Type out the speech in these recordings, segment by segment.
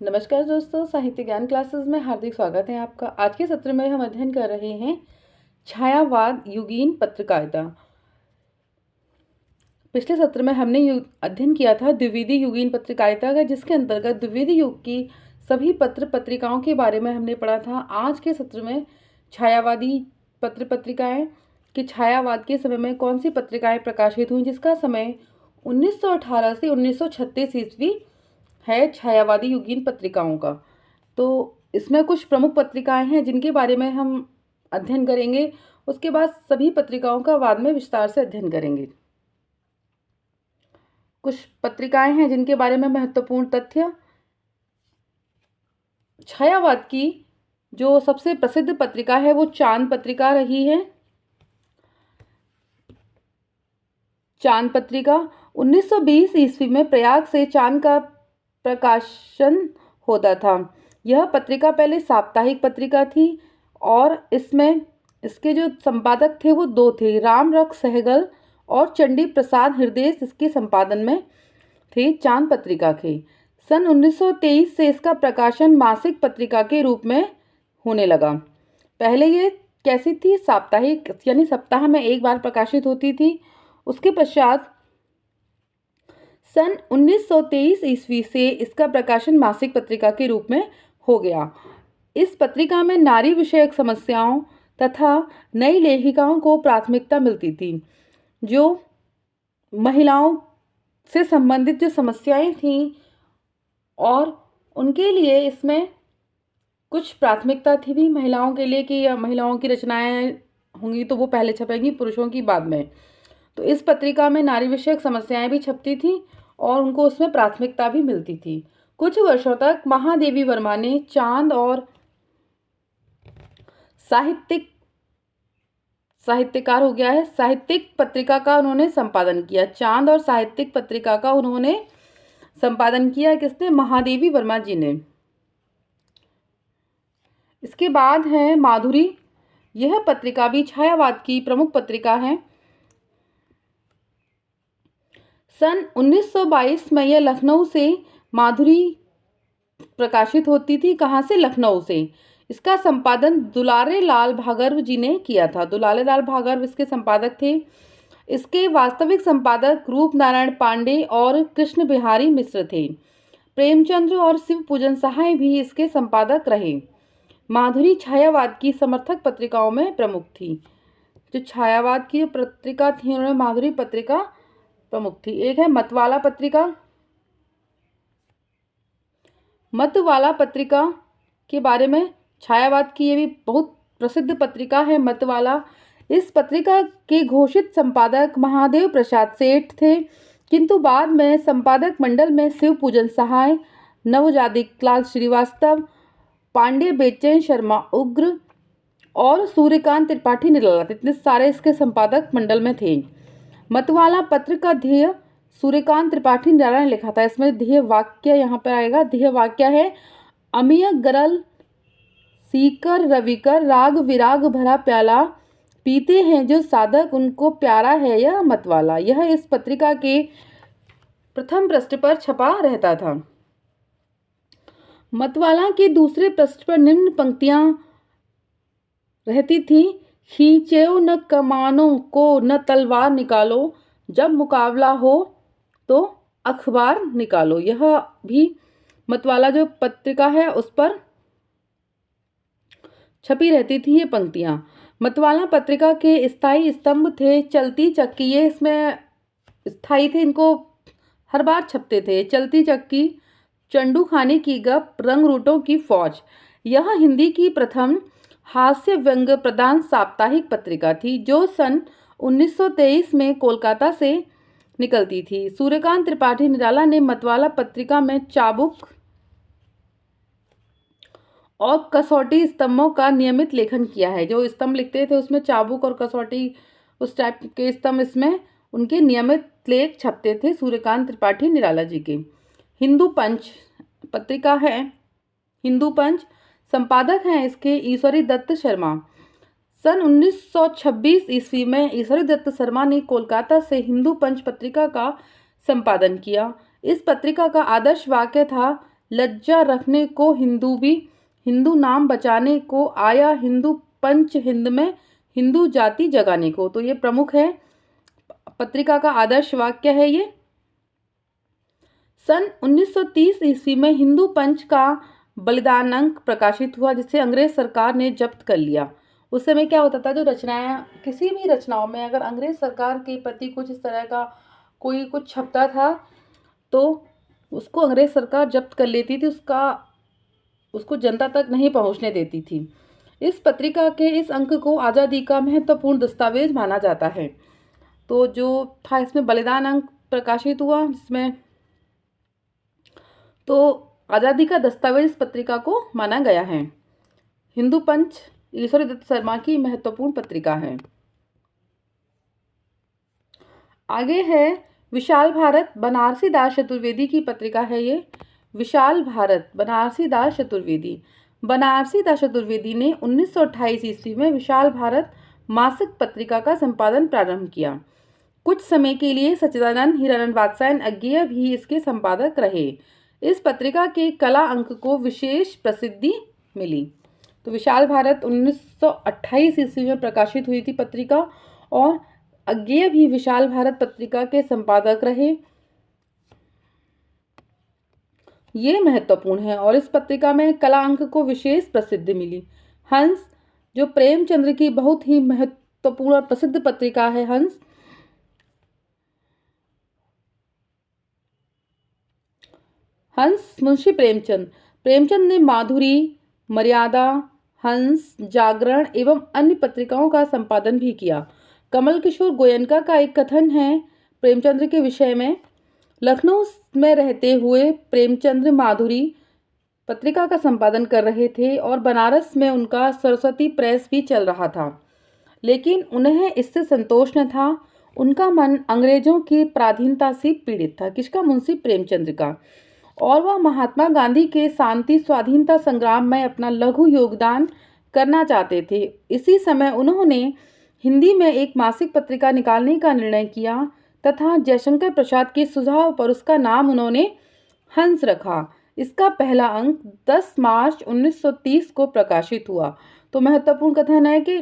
नमस्कार दोस्तों, साहित्य ज्ञान क्लासेस में हार्दिक स्वागत है आपका। आज के सत्र में हम अध्ययन कर रहे हैं छायावाद युगीन पत्रकारिता। पिछले सत्र में हमने अध्ययन किया था द्विवेदी युगीन पत्रकारिता का, जिसके अंतर्गत द्विवेदी युग की सभी पत्र पत्रिकाओं के बारे में हमने पढ़ा था। आज के सत्र में छायावादी पत्र पत्रिकाएं कि छायावाद के समय में कौन सी पत्रिकाएं प्रकाशित हुई, जिसका समय 1918 से 1936 ईस्वी है छायावादी युगीन पत्रिकाओं का। तो इसमें कुछ प्रमुख पत्रिकाएं हैं जिनके बारे में हम अध्ययन करेंगे। उसके बाद सभी पत्रिकाओं का बाद में विस्तार से अध्ययन करेंगे। कुछ पत्रिकाएं हैं जिनके बारे में महत्वपूर्ण तथ्य। छायावाद की जो सबसे प्रसिद्ध पत्रिका है वो चांद पत्रिका रही है। चांद पत्रिका 1920 ईस्वी में प्रयाग से चांद का प्रकाशन होता था। यह पत्रिका पहले साप्ताहिक पत्रिका थी और इसमें इसके जो संपादक थे वो दो थे, राम रख सहगल और चंडी प्रसाद हृदय इसके संपादन में थे चांद पत्रिका के। सन 1923 से इसका प्रकाशन मासिक पत्रिका के रूप में होने लगा। पहले ये कैसी थी? साप्ताहिक, यानी सप्ताह में एक बार प्रकाशित होती थी। उसके पश्चात सन 1923 ईस्वी से इसका प्रकाशन मासिक पत्रिका के रूप में हो गया। इस पत्रिका में नारी विषयक समस्याओं तथा नई लेखिकाओं को प्राथमिकता मिलती थी। जो महिलाओं से संबंधित जो समस्याएं थीं और उनके लिए इसमें कुछ प्राथमिकता थी भी महिलाओं के लिए कि महिलाओं की रचनाएं होंगी तो वो पहले छपेंगी, पुरुषों की बाद में। तो इस पत्रिका में नारी विषयक समस्याएं भी छपती थी और उनको उसमें प्राथमिकता भी मिलती थी। कुछ वर्षों तक महादेवी वर्मा ने चांद और साहित्यकार हो गया है, साहित्यिक पत्रिका का उन्होंने संपादन किया। चांद और साहित्यिक पत्रिका का उन्होंने संपादन किया। किसने? महादेवी वर्मा जी ने। इसके बाद है माधुरी। यह पत्रिका भी छायावाद की प्रमुख पत्रिका है। सन 1922 में यह लखनऊ से माधुरी प्रकाशित होती थी। कहाँ से? लखनऊ से। इसका संपादन दुलारे लाल भागर्व जी ने किया था। दुलारे लाल भागर्व इसके संपादक थे। इसके वास्तविक संपादक रूप नारायण पांडे और कृष्ण बिहारी मिश्र थे। प्रेमचंद्र और शिव पूजन सहाय भी इसके संपादक रहे। माधुरी छायावाद की समर्थक पत्रिकाओं में प्रमुख थी। जो छायावाद की पत्रिका थी उन्होंने माधुरी पत्रिका प्रमुख थी। एक है मतवाला पत्रिका। मतवाला पत्रिका के बारे में छायावाद की ये भी बहुत प्रसिद्ध पत्रिका है मतवाला। इस पत्रिका के घोषित संपादक महादेव प्रसाद सेठ थे, किंतु बाद में संपादक मंडल में शिव पूजन सहाय, नवजादिक लाल श्रीवास्तव, पांडे बेचैन शर्मा उग्र और सूर्यकांत त्रिपाठी निराला, इतने सारे इसके संपादक मंडल में थे। मतवाला पत्र का ध्येय सूर्यकांत त्रिपाठी निराला ने लिखा था। इसमें ध्येय वाक्य यहाँ पर आएगा। ध्येय वाक्य है, अमिय गरल सीकर रविकर राग विराग भरा प्याला, पीते हैं जो साधक उनको प्यारा है यह मतवाला। यह इस पत्रिका के प्रथम पृष्ठ पर छपा रहता था। मतवाला के दूसरे पृष्ठ पर निम्न पंक्तियां रहती थी, खींचो न कमानों को न तलवार निकालो, जब मुकाबला हो तो अखबार निकालो। यह भी मतवाला जो पत्रिका है उस पर छपी रहती थी ये पंक्तियां। मतवाला पत्रिका के स्थायी स्तंभ थे चलती चक्की। ये इसमें स्थायी थे, इनको हर बार छपते थे। चलती चक्की, चंडू खाने की गप, रंग रूटों की फौज। यह हिंदी की प्रथम हास्य व्यंग्य प्रधान साप्ताहिक पत्रिका थी जो सन 1923 में कोलकाता से निकलती थी। सूर्यकांत त्रिपाठी निराला ने मतवाला पत्रिका में चाबुक और कसौटी स्तंभों का नियमित लेखन किया है। जो स्तंभ लिखते थे उसमें चाबुक और कसौटी उस टाइप के स्तंभ इसमें उनके नियमित लेख छपते थे सूर्यकांत त्रिपाठी निराला जी के। हिंदू पंच पत्रिका है। हिंदू पंच संपादक हैं इसके ईश्वरी दत्त शर्मा। सन 1926 ईस्वी में ईश्वरी दत्त शर्मा ने कोलकाता से हिंदू पंच पत्रिका का संपादन किया। इस पत्रिका का आदर्श वाक्य था, लज्जा रखने को हिंदू भी, हिंदू नाम बचाने को आया हिंदू पंच, हिंद में हिंदू जाति जगाने को। तो ये प्रमुख है, पत्रिका का आदर्श वाक्य है ये। सन 1930 ईस्वी में हिंदू पंच का बलिदान अंक प्रकाशित हुआ, जिसे अंग्रेज सरकार ने जब्त कर लिया। उस समय क्या होता था, जो रचनाएं, किसी भी रचनाओं में अगर अंग्रेज सरकार के प्रति कुछ इस तरह का कोई कुछ छपता था तो उसको अंग्रेज सरकार जब्त कर लेती थी, उसको जनता तक नहीं पहुंचने देती थी। इस पत्रिका के इस अंक को आज़ादी का महत्वपूर्ण दस्तावेज माना जाता है। तो जो था, इसमें बलिदान अंक प्रकाशित हुआ, जिसमें तो आज़ादी का दस्तावेज इस पत्रिका को माना गया है। हिंदू पंच ईश्वरी दत्त शर्मा की महत्वपूर्ण पत्रिका है। आगे है विशाल भारत, बनारसी दास चतुर्वेदी की पत्रिका है ये। विशाल भारत, बनारसी दास चतुर्वेदी। बनारसी दास चतुर्वेदी ने 1928 ईस्वी में विशाल भारत मासिक पत्रिका का संपादन प्रारंभ किया। कुछ समय के लिए सच्चिदानंद हीरानंद वात्स्यायन अज्ञेय भी इसके संपादक रहे। इस पत्रिका के कला अंक को विशेष प्रसिद्धि मिली। तो विशाल भारत 1928 ईस्वी में प्रकाशित हुई थी पत्रिका, और अज्ञेय भी विशाल भारत पत्रिका के संपादक रहे। ये महत्वपूर्ण है, और इस पत्रिका में कला अंक को विशेष प्रसिद्धि मिली। हंस, जो प्रेमचंद्र की बहुत ही महत्वपूर्ण और प्रसिद्ध पत्रिका है, हंस मुंशी प्रेमचंद ने माधुरी, मर्यादा, हंस, जागरण एवं अन्य पत्रिकाओं का संपादन भी किया। कमल किशोर गोयनका का एक कथन है प्रेमचंद्र के विषय में, लखनऊ में रहते हुए प्रेमचंद्र माधुरी पत्रिका का संपादन कर रहे थे और बनारस में उनका सरस्वती प्रेस भी चल रहा था, लेकिन उन्हें इससे संतोष न था। उनका मन अंग्रेजों की पराधीनता से पीड़ित था। किसका? मुंशी प्रेमचंद्र का। और वह महात्मा गांधी के शांति स्वाधीनता संग्राम में अपना लघु योगदान करना चाहते थे। इसी समय उन्होंने हिंदी में एक मासिक पत्रिका निकालने का निर्णय किया तथा जयशंकर प्रसाद के सुझाव पर उसका नाम उन्होंने हंस रखा। इसका पहला अंक 10 मार्च 1930 को प्रकाशित हुआ। तो महत्वपूर्ण कथन है कि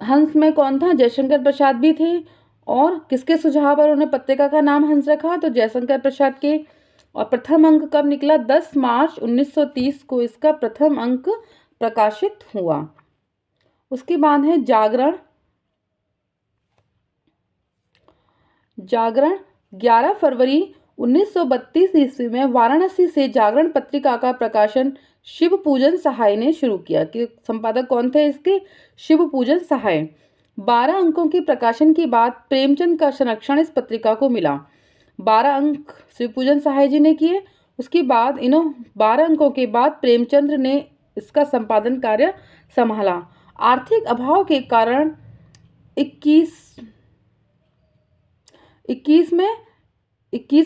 हंस में कौन था? जयशंकर प्रसाद भी थे। और किसके सुझाव पर उन्होंने पत्रिका का नाम हंस रखा? तो जयशंकर प्रसाद के। और प्रथम अंक कब निकला? 10 मार्च 1930 को इसका प्रथम अंक प्रकाशित हुआ। उसके बाद है जागरण। जागरण 11 फरवरी 1932 ईस्वी में वाराणसी से जागरण पत्रिका का प्रकाशन शिवपूजन सहाय ने शुरू किया। कि संपादक कौन थे इसके? शिवपूजन सहाय। 12 अंकों के प्रकाशन के बाद प्रेमचंद का संरक्षण इस पत्रिका को मिला। 12 अंक शिवपूजन सहाय जी ने किए। उसके बाद 12 अंकों के बाद प्रेमचंद्र ने इसका संपादन कार्य संभाला। आर्थिक अभाव के कारण 21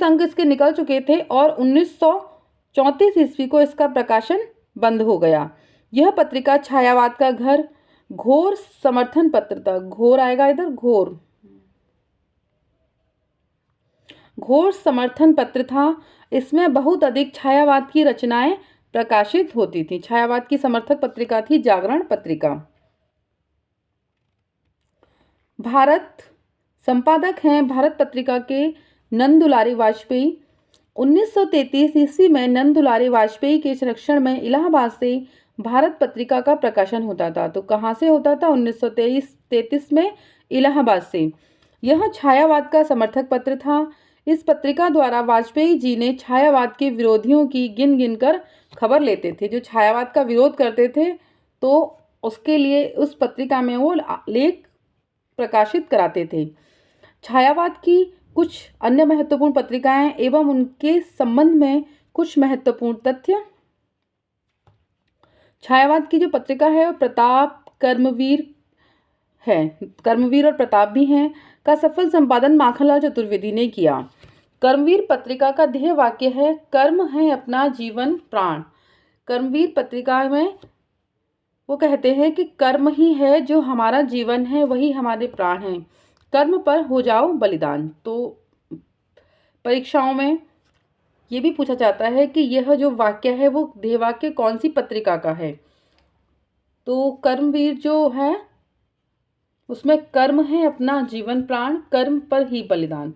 अंक इसके निकल चुके थे और 1934 ईस्वी को इसका प्रकाशन बंद हो गया। यह पत्रिका छायावाद का घर, घोर समर्थन पत्र था। घोर आएगा इधर, घोर समर्थन पत्र था। इसमें बहुत अधिक छायावाद की रचनाएं प्रकाशित होती थी। छायावाद की समर्थक पत्रिका थी जागरण पत्रिका। भारत, संपादक हैं भारत पत्रिका के नंदुलारी वाजपेयी। 1933 ईस्वी में नंदुलारी वाजपेयी के संरक्षण में इलाहाबाद से भारत पत्रिका का प्रकाशन होता था। तो कहाँ से होता था? 1933 में इलाहाबाद से। यह छायावाद का समर्थक पत्र था। इस पत्रिका द्वारा वाजपेयी जी ने छायावाद के विरोधियों की गिन गिन कर खबर लेते थे। जो छायावाद का विरोध करते थे तो उसके लिए उस पत्रिका में वो लेख प्रकाशित कराते थे। छायावाद की कुछ अन्य महत्वपूर्ण पत्रिकाएं एवं उनके संबंध में कुछ महत्वपूर्ण तथ्य। छायावाद की जो पत्रिका है वो प्रताप, कर्मवीर है, कर्मवीर और प्रताप भी हैं, का सफल संपादन माखनलाल चतुर्वेदी ने किया। कर्मवीर पत्रिका का ध्येय वाक्य है, कर्म है अपना जीवन प्राण। कर्मवीर पत्रिका में वो कहते हैं कि कर्म ही है जो हमारा जीवन है, वही हमारे प्राण हैं, कर्म पर हो जाओ बलिदान। तो परीक्षाओं में ये भी पूछा जाता है कि यह जो वाक्य है वो ध्येय वाक्य कौन सी पत्रिका का है। तो कर्मवीर जो है उसमें कर्म है अपना जीवन प्राण, कर्म पर ही बलिदान।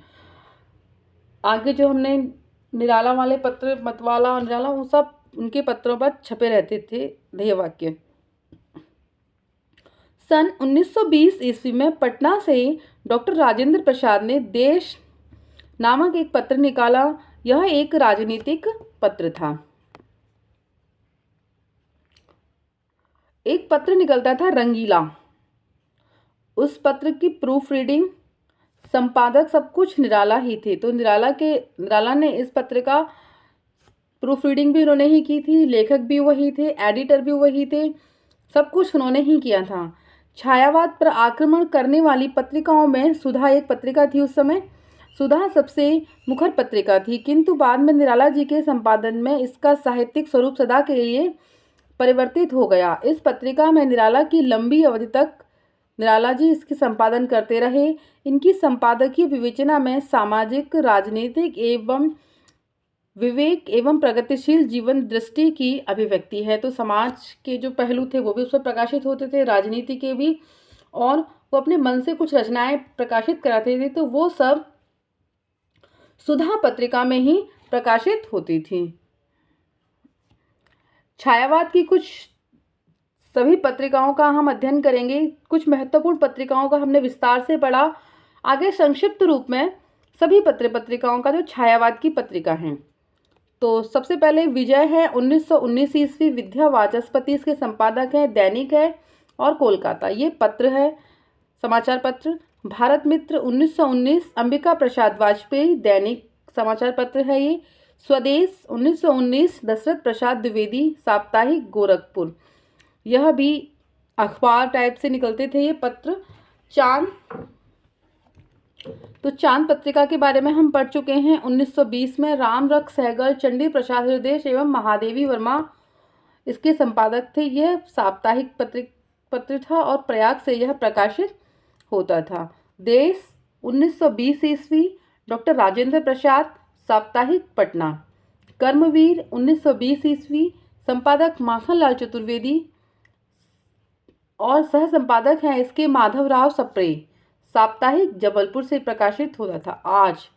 आगे जो हमने निराला वाले पत्र, मतवाला और निराला, वो सब उनके पत्रों पर छपे रहते थे ध्येय वाक्य। सन 1920 ईस्वी में पटना से डॉक्टर राजेंद्र प्रसाद ने देश नामक एक पत्र निकाला। यह एक राजनीतिक पत्र था। एक पत्र निकलता था रंगीला, उस पत्र की प्रूफ रीडिंग, संपादक सब कुछ निराला ही थे। तो निराला ने इस पत्र का प्रूफ रीडिंग भी उन्होंने ही की थी, लेखक भी वही थे, एडिटर भी वही थे, सब कुछ उन्होंने ही किया था। छायावाद पर आक्रमण करने वाली पत्रिकाओं में सुधा एक पत्रिका थी। उस समय सुधा सबसे मुखर पत्रिका थी, किंतु बाद में निराला जी के संपादन में इसका साहित्यिक स्वरूप सदा के लिए परिवर्तित हो गया। इस पत्रिका में निराला की लंबी अवधि तक निराला जी इसके संपादन करते रहे। इनकी संपादकीय विवेचना में सामाजिक, राजनीतिक एवं विवेक एवं प्रगतिशील जीवन दृष्टि की अभिव्यक्ति है। तो समाज के जो पहलू थे वो भी उस पर प्रकाशित होते थे, राजनीति के भी, और वो अपने मन से कुछ रचनाएं प्रकाशित कराते थे, तो वो सब सुधा पत्रिका में ही प्रकाशित होती थी। छायावाद की कुछ सभी पत्रिकाओं का हम अध्ययन करेंगे। कुछ महत्वपूर्ण पत्रिकाओं का हमने विस्तार से पढ़ा। आगे संक्षिप्त रूप में सभी पत्रिकाओं का जो छायावाद की पत्रिका हैं। तो सबसे पहले विजय है 1919 ईस्वी, विद्या वाचस्पति इसके संपादक हैं, दैनिक है और कोलकाता ये पत्र है, समाचार पत्र। भारत मित्र 1919, अंबिका प्रसाद वाजपेयी, दैनिक समाचार पत्र है ये। स्वदेश 1919, दशरथ प्रसाद द्विवेदी, साप्ताहिक, गोरखपुर, यह भी अखबार टाइप से निकलते थे ये पत्र। चांद, तो चांद पत्रिका के बारे में हम पढ़ चुके हैं। 1920 में राम रख सहगल, चंडी प्रसाद हृदय एवं महादेवी वर्मा इसके संपादक थे। यह साप्ताहिक पत्र था और प्रयाग से यह प्रकाशित होता था। देश 1920 ईस्वी, डॉक्टर राजेंद्र प्रसाद, साप्ताहिक, पटना। कर्मवीर 1920 ईस्वी, संपादक माखनलाल चतुर्वेदी और सह संपादक हैं इसके माधवराव सप्रे, साप्ताहिक, जबलपुर से प्रकाशित होता था। आज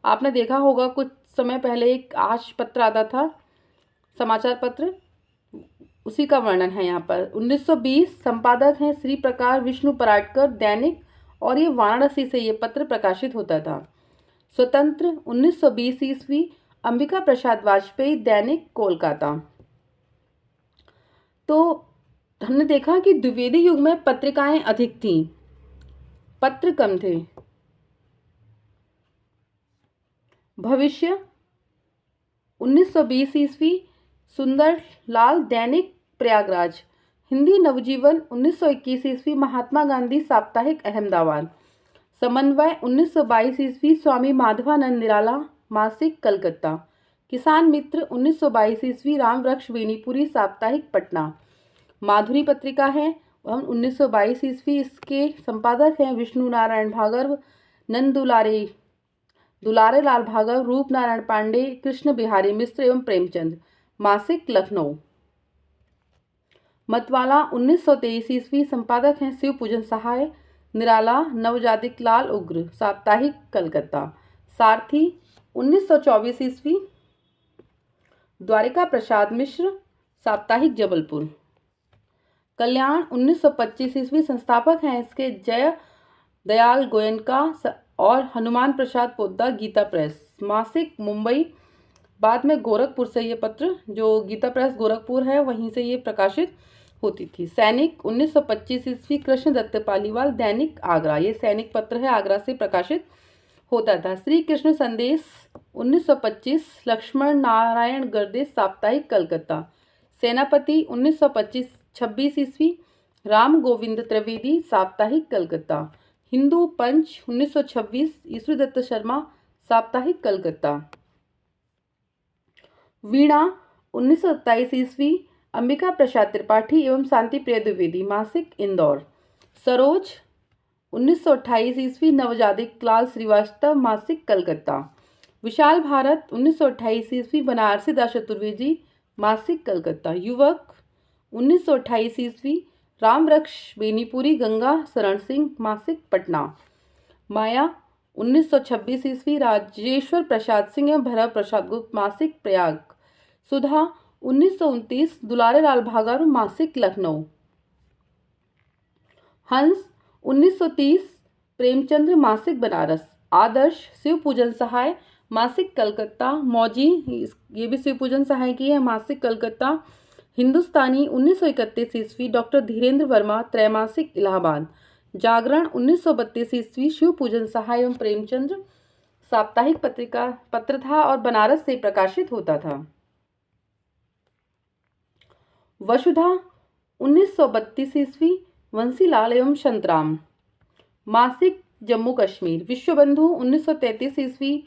आपने देखा होगा कुछ समय पहले एक आज पत्र आता था, समाचार पत्र, उसी का वर्णन है यहाँ पर। 1920, संपादक हैं श्री प्रकाश विष्णु पराडकर, दैनिक, और ये वाराणसी से ये पत्र प्रकाशित होता था। स्वतंत्र 1920 ईस्वी, अंबिका प्रसाद वाजपेयी, दैनिक, कोलकाता। तो हमने देखा कि द्विवेदी युग में पत्रिकाएं अधिक थीं, पत्र कम थे। भविष्य 1920 ईस्वी, सुंदर लाल, दैनिक, प्रयागराज। हिंदी नवजीवन 1921 ईस्वी, महात्मा गांधी, साप्ताहिक, अहमदाबाद। समन्वय 1922 ईस्वी, स्वामी माधवानंद निराला, मासिक, कलकत्ता। किसान मित्र 1922 ईस्वी, राम वृक्ष बेनीपुरी, साप्ताहिक, पटना। माधुरी पत्रिका है, हम 1922 ईस्वी, इसके संपादक हैं विष्णु नारायण भागवत, नंद दुलारे लाल भागवत, रूप नारायण पांडे, कृष्ण बिहारी मिश्र एवं प्रेमचंद, मासिक, लखनऊ। मतवाला 1923 ईस्वी, संपादक हैं शिव पूजन सहाय, निराला, नवजादिक लाल उग्र, साप्ताहिक, कलकत्ता। सारथी 1924 ईस्वी, द्वारिका प्रसाद मिश्र, साप्ताहिक, जबलपुर। कल्याण 1925 ईस्वी, संस्थापक हैं इसके जय दयाल गोयनका और हनुमान प्रसाद पोद्दार, गीता प्रेस, मासिक, मुंबई। बाद में गोरखपुर से ये पत्र, जो गीता प्रेस गोरखपुर है, वहीं से ये प्रकाशित होती थी। सैनिक 1925 ईस्वी, कृष्ण दत्त पालीवाल, दैनिक, आगरा, ये सैनिक पत्र है, आगरा से प्रकाशित होता था। श्री कृष्ण संदेश 1925, लक्ष्मण नारायण गर्दे, साप्ताहिक, कलकत्ता। सेनापति 1926 ईस्वी, राम गोविंद त्रिवेदी, साप्ताहिक, कलकत्ता। हिंदू पंच 1926, ईश्वर दत्त शर्मा, साप्ताहिक, कलकत्ता। वीणा 1927 ईस्वी, अंबिका प्रसाद त्रिपाठी एवं शांति प्रिय द्विवेदी, मासिक, इंदौर। सरोज 1928 ईस्वी, नवजादिक लाल श्रीवास्तव, मासिक, कलकत्ता। विशाल भारत 1928 ईस्वी बनारसी दास चतुर्वेदी मासिक कलकत्ता। युवक 1928 ईस्वी रामवृक्ष बेनीपुरी गंगा शरण सिंह मासिक पटना। माया 1926 ईस्वी राजेश्वर प्रसाद सिंह एवं भैरव प्रसाद गुप्त मासिक प्रयाग। सुधा 1929 दुलारे लाल भागारू मासिक लखनऊ। हंस 1930 प्रेमचंद्र मासिक बनारस। आदर्श शिव पूजन सहाय मासिक कलकत्ता। मौजी ये भी शिव पूजन सहाय की है मासिक कलकत्ता। हिंदुस्तानी 1931 ईस्वी डॉक्टर धीरेन्द्र वर्मा त्रैमासिक इलाहाबाद। जागरण 1932 ईस्वी शिव पूजन सहाय एवं प्रेमचंद्र साप्ताहिक पत्रिका पत्र था और बनारस से प्रकाशित होता था। वसुधा 1932 ईस्वी वंशीलाल एवं संतराम मासिक जम्मू कश्मीर। विश्वबंधु 1933 ईस्वी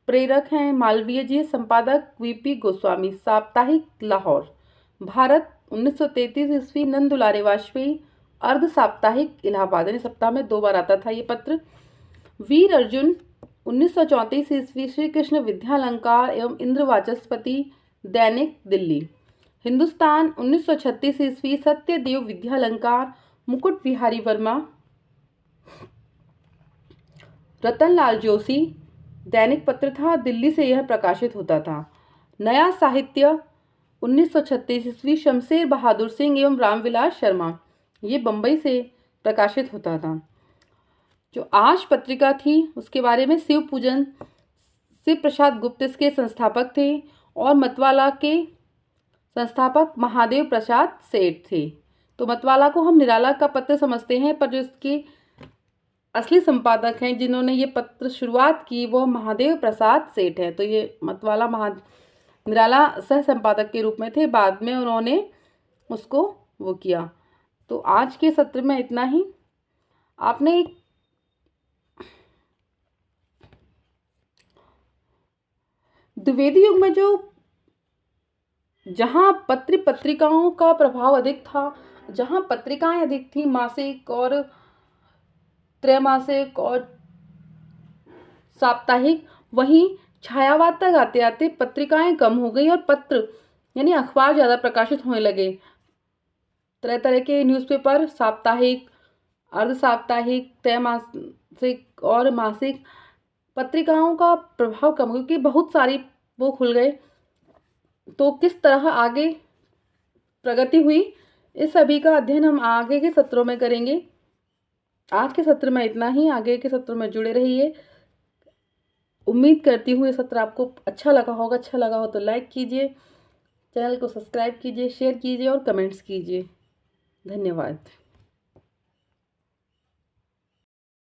प्रेरक हैं मालवीय जी। संपादक वीपी गोस्वामी साप्ताहिक लाहौर। भारत 1933 ईस्वी नंद दुलारे वाजपेयी अर्ध साप्ताहिक इलाहाबाद, यानी सप्ताह में 2 बार आता था ये पत्र। वीर अर्जुन 1934 ईस्वी श्री कृष्ण विद्यालंकार एवं इंद्र वाचस्पति दैनिक दिल्ली। हिंदुस्तान 1936 ईस्वी सत्यदेव विद्यालंकार मुकुट विहारी वर्मा रतनलाल जोशी दैनिक पत्र था, दिल्ली से यह प्रकाशित होता था। नया साहित्य 1936 ईस्वी शमशेर बहादुर सिंह एवं रामविलास शर्मा, ये बम्बई से प्रकाशित होता था। जो आज पत्रिका थी उसके बारे में शिव पूजन शिव प्रसाद गुप्त इसके संस्थापक थे और मतवाला के संस्थापक महादेव प्रसाद सेठ थे। तो मतवाला को हम निराला का पत्र समझते हैं, पर जो इसके असली संपादक हैं जिन्होंने ये पत्र शुरुआत की वो महादेव प्रसाद सेठ हैं। तो ये मतवाला निराला सह संपादक के रूप में थे, बाद में उन्होंने उसको वो किया। तो आज के सत्र में इतना ही। आपने द्विवेदी युग में जो जहाँ पत्रिकाओं का प्रभाव अधिक था, जहाँ पत्रिकाएं अधिक थी मासिक और त्रैमासिक और साप्ताहिक, वहीं छायावाद तक आते आते पत्रिकाएं कम हो गई और पत्र यानी अखबार ज़्यादा प्रकाशित होने लगे। तरह तरह के न्यूज़पेपर साप्ताहिक अर्ध साप्ताहिक त्रैमासिक और मासिक पत्रिकाओं का प्रभाव कम क्योंकि बहुत सारी वो खुल गए। तो किस तरह आगे प्रगति हुई इस सभी का अध्ययन हम आगे के सत्रों में करेंगे। आज के सत्र में इतना ही, आगे के सत्रों में जुड़े रहिए। उम्मीद करती हूँ ये सत्र आपको अच्छा लगा होगा। अच्छा लगा हो तो लाइक कीजिए, चैनल को सब्सक्राइब कीजिए, शेयर कीजिए और कमेंट्स कीजिए। धन्यवाद।